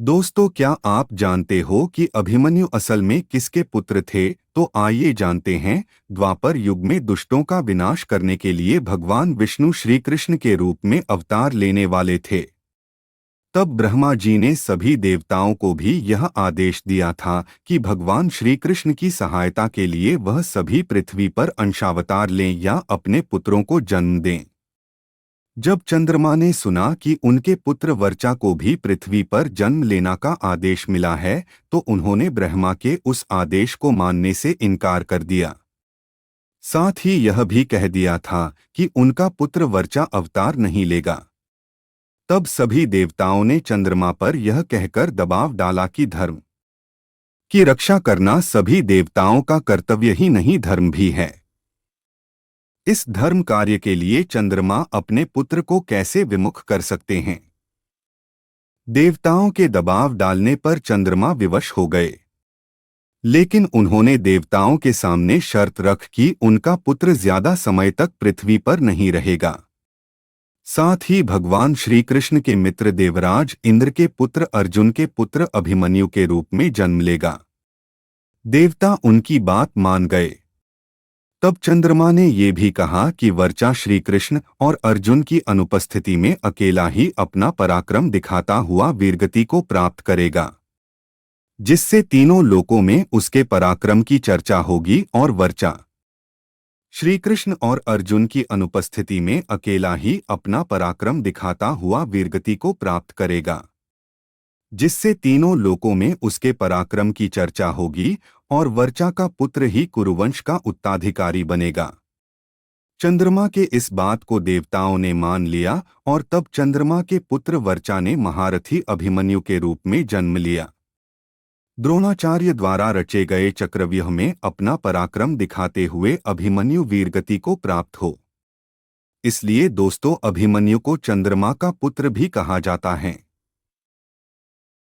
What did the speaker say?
दोस्तों, क्या आप जानते हो कि अभिमन्यु असल में किसके पुत्र थे? तो आइए जानते हैं। द्वापर युग में दुष्टों का विनाश करने के लिए भगवान विष्णु श्री कृष्ण के रूप में अवतार लेने वाले थे। तब ब्रह्मा जी ने सभी देवताओं को भी यह आदेश दिया था कि भगवान श्री कृष्ण की सहायता के लिए वह सभी पृथ्वी पर अंशावतार लें या अपने पुत्रों को जन्म दें। जब चंद्रमा ने सुना कि उनके पुत्र वर्चा को भी पृथ्वी पर जन्म लेना का आदेश मिला है, तो उन्होंने ब्रह्मा के उस आदेश को मानने से इनकार कर दिया। साथ ही यह भी कह दिया था कि उनका पुत्र वर्चा अवतार नहीं लेगा। तब सभी देवताओं ने चंद्रमा पर यह कहकर दबाव डाला कि धर्म की रक्षा करना सभी देवताओं का कर्तव्य ही नहीं, धर्म भी है। इस धर्म कार्य के लिए चंद्रमा अपने पुत्र को कैसे विमुख कर सकते हैं? देवताओं के दबाव डालने पर चंद्रमा विवश हो गए, लेकिन उन्होंने देवताओं के सामने शर्त रख कि उनका पुत्र ज्यादा समय तक पृथ्वी पर नहीं रहेगा। साथ ही भगवान श्री कृष्ण के मित्र देवराज इंद्र के पुत्र अर्जुन के पुत्र अभिमन्यु के रूप में जन्म लेगा। देवता उनकी बात मान गए। तब चंद्रमा ने ये भी कहा कि वर्चा श्री कृष्ण और अर्जुन की अनुपस्थिति में अकेला ही अपना पराक्रम दिखाता हुआ वीरगति को प्राप्त करेगा, जिससे तीनों लोकों में उसके पराक्रम की चर्चा होगी। और वर्चा श्री कृष्ण और अर्जुन की अनुपस्थिति में अकेला ही अपना पराक्रम दिखाता हुआ वीरगति को प्राप्त करेगा, जिससे तीनों लोकों में उसके पराक्रम की चर्चा होगी और वर्चा का पुत्र ही कुरुवंश का उत्तराधिकारी बनेगा। चंद्रमा के इस बात को देवताओं ने मान लिया और तब चंद्रमा के पुत्र वर्चा ने महारथी अभिमन्यु के रूप में जन्म लिया। द्रोणाचार्य द्वारा रचे गए चक्रव्यूह में अपना पराक्रम दिखाते हुए अभिमन्यु वीरगति को प्राप्त हो। इसलिए दोस्तों, अभिमन्यु को चंद्रमा का पुत्र भी कहा जाता है।